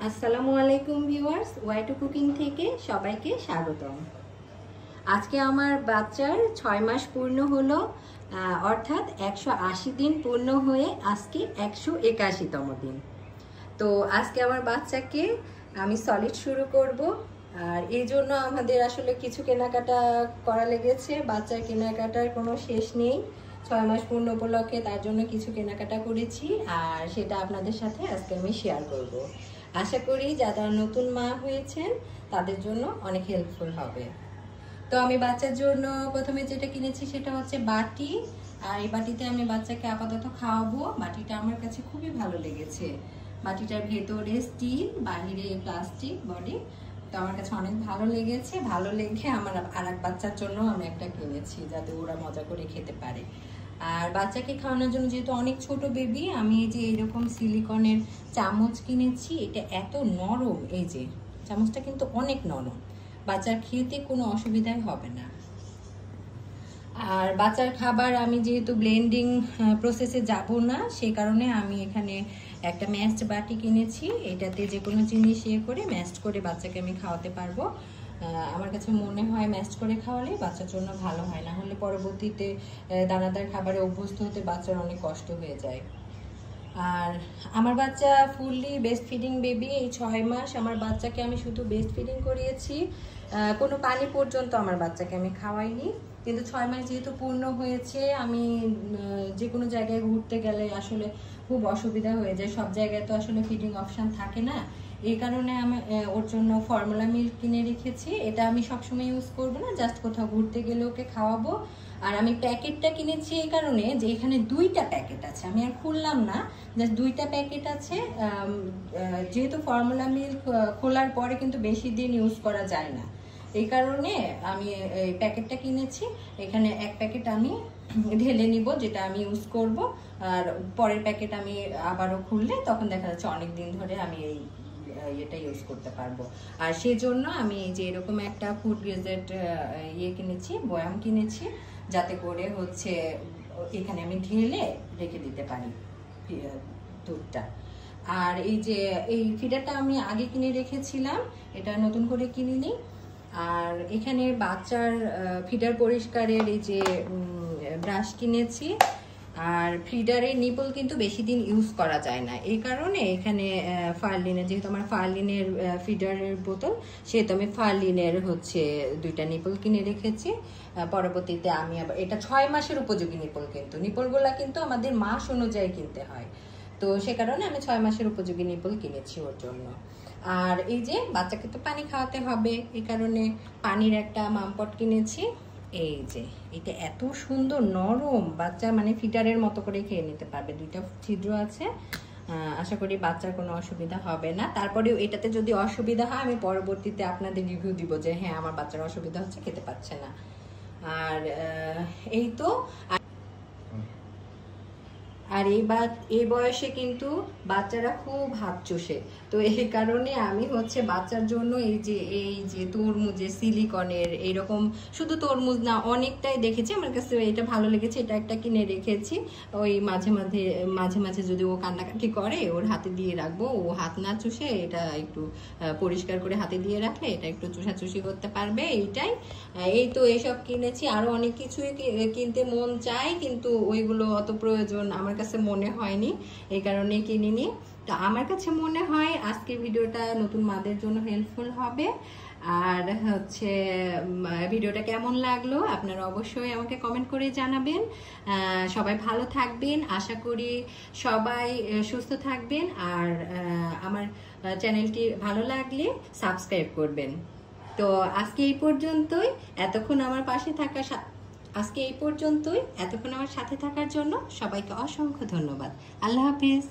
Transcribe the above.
আসসালামু আলাইকুম viewers, Y two cooking থেকে সবাইকে স্বাগতম। আজকে আমার বাচ্চার 6 মাস পূর্ণ হলো, অর্থাৎ 180 দিন পূর্ণ হয়ে আজকে 181তম দিন। তো আজকে আমার বাচ্চাকে আমি সলিড শুরু করব, আর এই জন্য আমাদের আসলে কিছু কেনাকাটা করা লেগেছে। বাচ্চার কেনাকাটার কোনো শেষ নেই। 6 মাস পূর্ণ উপলক্ষে তার জন্য কিছু কেনাকাটা করেছি, আর সেটা আপনাদের সাথে আজকে আমি শেয়ার করব। আশা করি যারা নতুন মা হয়েছেন তাদের জন্য অনেক হেল্পফুল হবে। তো আমি বাচ্চার জন্য প্রথমে যেটা কিনেছি সেটা হচ্ছে বাটি, আর এই বাটিতে আমি বাচ্চাকে আপাতত খাওয়াবো। বাটিটা আমার কাছে খুবই ভালো লেগেছে। বাটিটার ভেতরে স্টিল, বাহিরে প্লাস্টিক বডি। তো আমার কাছে অনেক ভালো লেগেছে। ভালো লেগে আমার আর এক বাচ্চার জন্য আমি একটা কিনেছি, যাতে ওরা মজা করে খেতে পারে। আর বাচ্চাকে খাওয়ানোর জন্য যেহেতু অনেক ছোট বেবি, আমি এই যে এরকম সিলিকনের চামচ কিনেছি। এটা এত নরম, এই যে চামচটা কিন্তু অনেক নরম, বাচ্চার খেতে কোনো অসুবিধাই হবে না। আর বাচ্চার খাবার আমি যেহেতু ব্লেন্ডিং প্রসেসে যাব না, সেই কারণে আমি এখানে একটা ম্যাশড বাটি কিনেছি। এটাতে যে কোনো জিনিস করে ম্যাশড করে বাচ্চাকে আমি খাওয়াতে পারবো। আমার কাছে মনে হয় ম্যাশড করে খাওয়ালে বাচ্চার জন্য ভালো হয়, না হলে পরবর্তীতে দানাদার খাবারে অভ্যস্ত হতে বাচ্চার অনেক কষ্ট হয়ে যায়। আর আমার বাচ্চা ফুললি বেস্ট ফিডিং বেবি। এই 6 মাস আমার বাচ্চাকে আমি শুধু বেস্ট ফিডিং করিয়েছি, কোনো পানি পর্যন্ত আমার বাচ্চাকে আমি খাওয়াইনি। কিন্তু 6 মাস যেহেতু পূর্ণ হয়েছে, আমি যে কোনো জায়গায় ঘুরতে গেলে আসলে খুব অসুবিধা হয়ে যায়। সব জায়গায় তো আসলে ফিডিং অপশান থাকে না, এই কারণে আমি ওর জন্য ফর্মুলা মিল্ক কিনে রেখেছি। এটা আমি সবসময় ইউজ করবো না, জাস্ট কোথাও ঘুরতে গেলে ওকে খাওয়াবো। আর আমি প্যাকেটটা কিনেছি এই কারণে যে এখানে 2টা প্যাকেট আছে, আমি আর খুললাম না, জাস্ট 2টা প্যাকেট আছে। যেহেতু ফর্মুলা মিল্ক খোলার পরে কিন্তু বেশি দিন ইউজ করা যায় না, এই কারণে আমি এই প্যাকেটটা কিনেছি। এখানে এক প্যাকেট আমি ঢেলে নিব, যেটা আমি ইউজ করব, আর পরের প্যাকেট আমি আবারও খুললে তখন দেখা যাচ্ছে অনেক দিন ধরে আমি এই এটা ইউজ করতে পারবো। আর সেই জন্য আমি যে এরকম একটা ফুড গ্রেজেড কিনেছি, বয়াম কিনেছি, যাতে করে হচ্ছে এখানে আমি ঢেলে রেখে দিতে পারি দুধটা। আর এই যে এই ফিডারটা আমি আগে কিনে রেখেছিলাম, এটা নতুন করে কিনিনি। আর এখানে বাচ্চার ফিডার পরিষ্কারের এই যে ব্রাশ কিনেছি। আর ফিডারের নিপল কিন্তু বেশি দিন ইউজ করা যায় না, এই কারণে এখানে ফার্লিনের, যেহেতু আমার ফার্লিনের ফিডারের বোতল, সেহেতু আমি ফার্লিনের হচ্ছে 2টা নিপল কিনে রেখেছি। পরবর্তীতে আমি আবার এটা 6 মাসের উপযোগী নিপল, কিন্তু নিপলগুলা কিন্তু আমাদের মাস অনুযায়ী কিনতে হয়, তো সে কারণে আমি 6 মাসের উপযোগী নিপল কিনেছি ওর জন্য। আর এই যে বাচ্চাকে তো পানি খাওয়াতে হবে, এই কারণে পানির একটা মামপট কিনেছি। এই যে এটা এত সুন্দর নরম, বাচ্চা মানে ফিডারের মতো করে খেয়ে নিতে পারবে। 2টা ছিদ্র আছে, আশা করি বাচ্চার কোনো অসুবিধা হবে না। তারপরেও এটাতে যদি অসুবিধা হয় আমি পরবর্তীতে আপনাদের রিভিউ দিব যে হ্যাঁ আমার বাচ্চার অসুবিধা হচ্ছে, খেতে পাচ্ছে না। আর এই তো, আর এই বয়সে কিন্তু বাচ্চারা খুব হাত চষে, তো এই কারণে আমি হচ্ছে বাচ্চার জন্য এই যে তরমুজের সিলিকনের এইরকম, শুধু তরমুজ না অনেকটাই দেখেছি, আমার কাছে এটা ভালো লেগেছে, এটা একটা কিনে রেখেছি। ওই মাঝে মাঝে যদি ও কান্নাকাটি করে ওর হাতে দিয়ে রাখবো, ও হাত না চুষে এটা একটু পরিষ্কার করে হাতে দিয়ে রাখলে এটা একটু চুষাচুষি করতে পারবে, এইটাই। এই তো এইসব কিনেছি। আরো অনেক কিছুই কিনতে মন চায়, কিন্তু ওইগুলো অত প্রয়োজন আমার কাছে মনে হয়নি, এই কারণে কিনিনি। তো আমার কাছে মনে হয় আজকের ভিডিওটা নতুন মাদের জন্য হেল্পফুল হবে। আর হচ্ছে ভিডিওটা কেমন লাগলো আপনারা অবশ্যই আমাকে কমেন্ট করে জানাবেন। সবাই ভালো থাকবেন, আশা করি সবাই সুস্থ থাকবেন। আর আমার চ্যানেলটি ভালো লাগলে সাবস্ক্রাইব করবেন। তো আজকে এই পর্যন্তই, এতক্ষণ আমার সাথে থাকার জন্য সবাইকে অসংখ্য ধন্যবাদ। আল্লাহ হাফিজ।